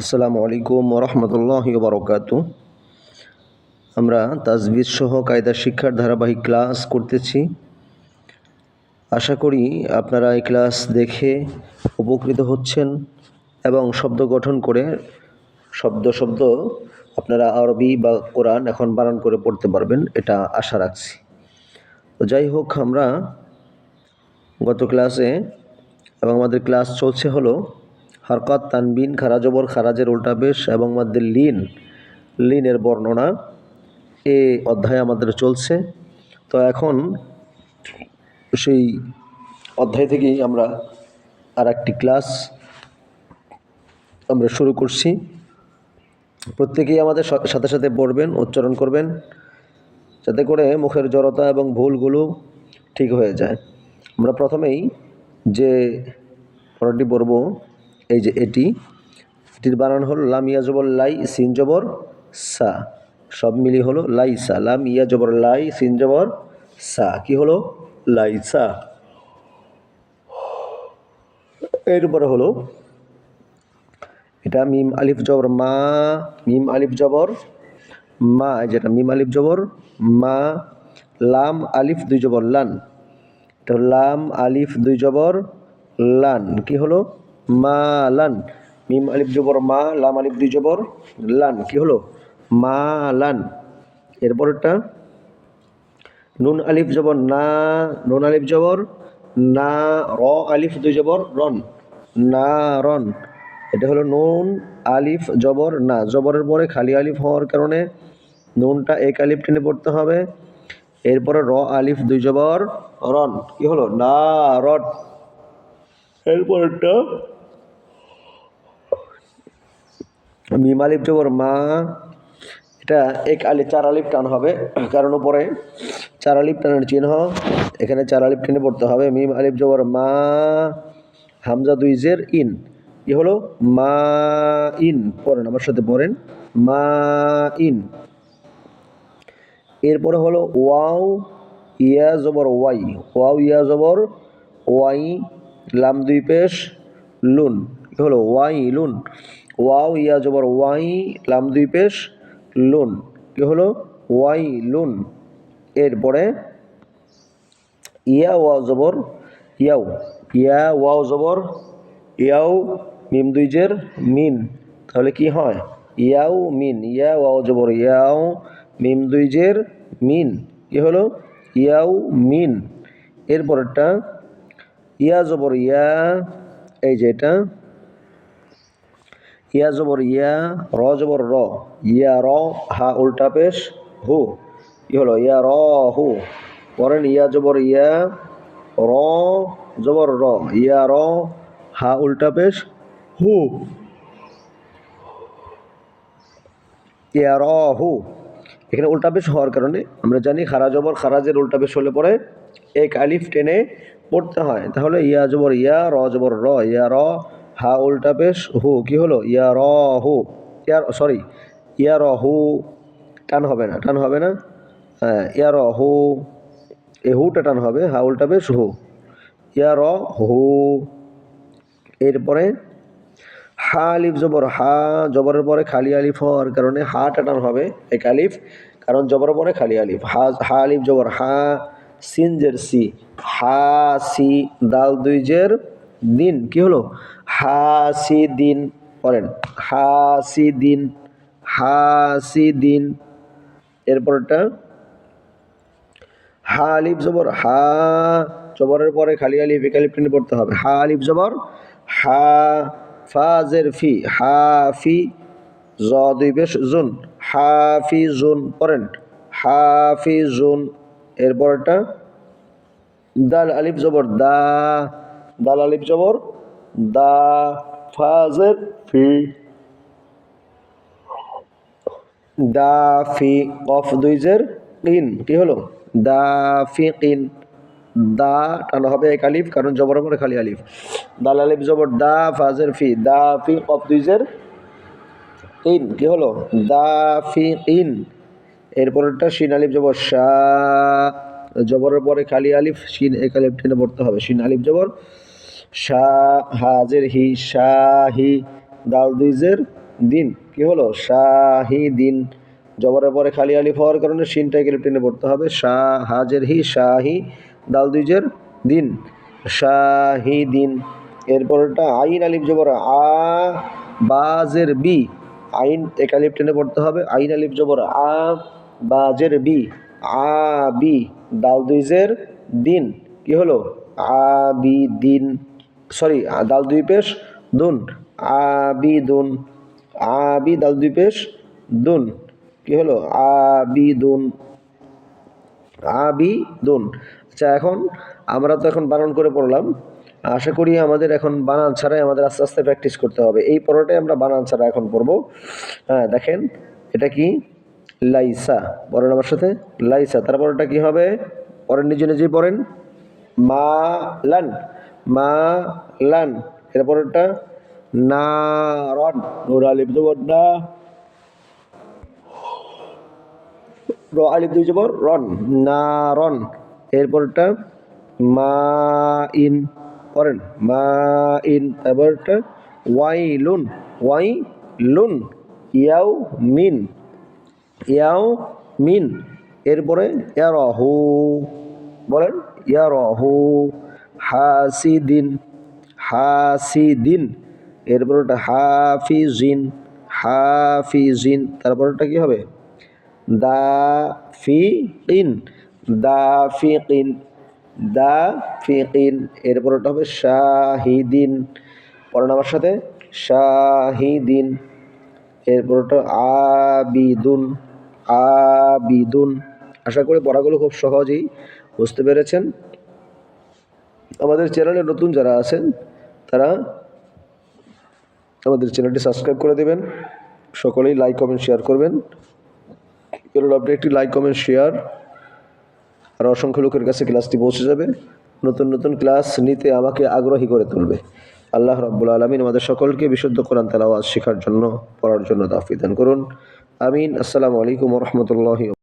আসসালামু আলাইকুম ওরহমতুল্লাহি বারাকাতু। আমরা তাজবিদ সহ কায়দা শিক্ষার ধারাবাহিক ক্লাস করতেছি। আশা করি আপনারা এই ক্লাস দেখে উপকৃত হচ্ছেন এবং শব্দ গঠন করে শব্দ শব্দ আপনারা আরবি বা কোরআন এখন বানান করে পড়তে পারবেন, এটা আশা রাখছি। তো যাই হোক, আমরা গত ক্লাসে এবং আমাদের ক্লাস চলছে হলো হরকত, তানবিন, খারা জবর, খারাজের উল্টা পেশ এবং মাদ্দে লিনের বর্ণনা। এ অধ্যায় আমাদের চলছে। তো এখন সেই অধ্যায় থেকেই আমরা আর একটি ক্লাস আমরা শুরু করছি। প্রত্যেকেই আমাদের সাথে সাথে পড়বেন, উচ্চারণ করবেন, যাতে করে মুখের জড়তা এবং ভুলগুলো ঠিক হয়ে যায়। আমরা প্রথমেই যে পড়াটি পড়ব, এই যে এটির বানান হলো লাম ইয়া জবর লাই, সিন জবর সা, সব মিলি হলো লাইসা। লাম ইয়া জবর লাই, সিন জবর সা, কি হলো? লাইসা। এরপরে হলো এটা মিম আলিফ জবর মা, মিম আলিফ জবর মা, যেটা মিম আলিফ জবর মা, লাম আলিফ দুই জবর লান, এটা লাম আলিফ দুই জবর লান, কি হলো? মা লান। মিম আলিফ জবর মা, লাম আলিফ দুই জবর লান, কি হলো? মা লান। এরপরটা নুন আলিফ জবর না, নুন আলিফ জবর না, র আলিফ দুই জবর রন, না রন, এটা হলো নুন আলিফ জবর না। জবরের পরে খালি আলিফ হওয়ার কারণে নুনটা এক আলিফ টেনে পড়তে হবে। এরপরে র আলিফ দুই জবর রন, কি হলো? না রন। এরপরটা মিম আলিফ জবর মা, এটা এক আলিফ চার আলিফ টান হবে, কারণ উপরে চার আলিফ টানের চিহ্ন, এখানে চার আলিফ টেনে পড়তে হবে। মিম আলিফ জবর মা, হামজা দুই জের ইন, কি হলো? মা ইন। পড়েন, আমার সাথে পড়েন, মা ইন। এরপরে হলো ওয়াও ইয়া জবর ওয়াই, ওয়াও ইয়া জবর ওয়াই, লাম দুই পেশ লুন, কি হলো? ওয়াই লুন। ওয়াও ইয়া জবর ওয়াই, লাম দুই পেশ লুন, কি হলো? ওয়াই লুন। এরপরে ইয়া ওয়াও জবর ইয়াও, ইয়া ওয়াও জবর ইয়াও, মিম দুই জের মিন, তাহলে কি হয়? ইয়াও মিন। ইয়া ওয়াও জবর ইয়াও, মিম দুই জের মিন, কি হলো? ইয়াও মিন। এরপরেরটা ইয়া জবর ইয়া, এই যে এটা ইয়া জবর ইয়া, র জবর র, ইয়া র, হা উল্টা পেশ হু, কি হলো? ইয়া র হু। পরেন ইয়া জবর ইয়া, র জবর র, ইয়া র, হা উল্টা পেশ হু, ইয়া র হু। এখানে উল্টা পেশ হওয়ার কারণে আমরা জানি খারা জবর খারাজের উল্টা পেশ হলে পরে এক আলিফ টেনে পড়তে হয়। তাহলে ইয়া জবর ইয়া, র জবর র, ইয়া র, হা উল্টা পেশ হু, কি হলো? ইয়া র হু। ইয়া র হু, টান হবে না, টান হবে না, হ্যাঁ, ইয়া র হু, এ হুটা টান হবে, হা উল্টা পেশ হু, ইয়া র হু। এরপরে হা আলিফ জবর হা, জবরের পরে খালি আলিফ হওয়ার কারণে হাটা টান হবে এক আলিফ, কারণ জবরের পরে খালি আলিফ। হা আলিফ জবর হা, সিন জের সি, হা সি, দাল দুই জের দিন, কি হলো? হা সি দিন। পড়েন, হা সি দিন, হা সি দিন। এরপরটা হা আলিফ জবর হা, জবরের পরে খালি আলিফ এক আলিফ টেনে পড়তে হবে। হা আলিফ জবর হা, ফা জের ফি, হা ফি, জ দুই পেশ জুন, হা ফি জুন। পড়েন, হা ফি জুন। এরপরটা দাল আলিফ জবর দা, দাল আলিফ জবর দা, ফা জের ফি, দা ফি, কফ দুই জের কিন, কি হলো? দা ফি কিন। দা টানা হবে এক আলিফ, কারণ জবরের পরে খালি আলিফ। দাল আলিফ জবর দা, ফাজের ফি, দা ফি, কফ দুই জের কিন, কি হলো? দা ফি কিন। এরপরটা শিন আলিফ জবর শা, জবরের পরে খালি আলিফ, শিন এক আলিফ টেনে পড়তে হবে। শিন আলিফ জবর শা, হাজের হি, শাহি, দাল দুই জের দিন কি হলো শাহিদিন। জবরের পরে খালি আলিফ হওয়ার কারণে শিনটাকে লিপ টেনে পড়তে হবে। হাজের হি শাহি, দাল দুইজের দিন, শাহিদিন। এরপরটা আইন আলিফ জবর আ, বাজের বি, আইন একা লিপ টেনে পড়তে হবে। আইন আলিফ জবর আ, বাজের বি, আ বি, দাল দুইজের দিন কি হলো আবিদিন। সরি, দাল দুই পেশ দুন, আবিদুন। আবি দাল দুই পেশ দুন কি হলো আবিদুন, আবিদুন। আচ্ছা, এখন আমরা তো এখন বানান করে পড়লাম, আশা করি আমাদের এখন বানান ছাড়াই আমাদের আস্তে আস্তে প্র্যাকটিস করতে হবে। এই পড়াটাই আমরা বানান ছাড়া এখন পড়বো। হ্যাঁ, দেখেন এটা কি লাইসা, পড়েন আমার সাথে লাইসা। তারপরটা কি হবে, পরেন নিজে নিজেই পড়েন। মা লান, মা লান। এরপরটা না রন, নুর আলিফ জবর না, র আলিফ দুই জবর রন, না রন। এরপরটা মা ইন, পড়েন মা ইন। এবারটা ওয়াইলুন, ওয়াইলুন। ইয়াও মিন, ইয়াও মিন। এরপরে ইয়ারহু, বলেন ইয়ারহু। হাসিদিন, হাসিদিন। এরপরটা হাফিজিন, হাফিজিন। তারপরটা কি হবে দাফিকিন, দাফিকিন, দাফিকিন। এরপরটা হবে শাহিদিন, পড়েন আমার সাথে শাহিদিন। এরপরটা আবিদুন, আবিদুন। আশা করি পড়াগুলো খুব সহজেই বুঝতে পেরেছেন। আমাদের চ্যানেলে নতুন যারা আছেন তারা আমাদের চ্যানেলটি সাবস্ক্রাইব করে দেবেন। সকলেই লাইক কমেন্ট শেয়ার করবেন। আপনি একটি লাইক কমেন্ট শেয়ার আর অসংখ্য লোকের কাছে ক্লাসটি পৌঁছে যাবে। নতুন নতুন ক্লাস নিতে আমাকে আগ্রহী করে তুলবে। আল্লাহ রাব্বুল আলামিন আমাদের সকলকে বিশুদ্ধ কোরআন তেলাওয়াত শেখার জন্য, পড়ার জন্য তৌফিক দান করুন। আমিন। আসসালামু আলাইকুম ওয়া রাহমাতুল্লাহি।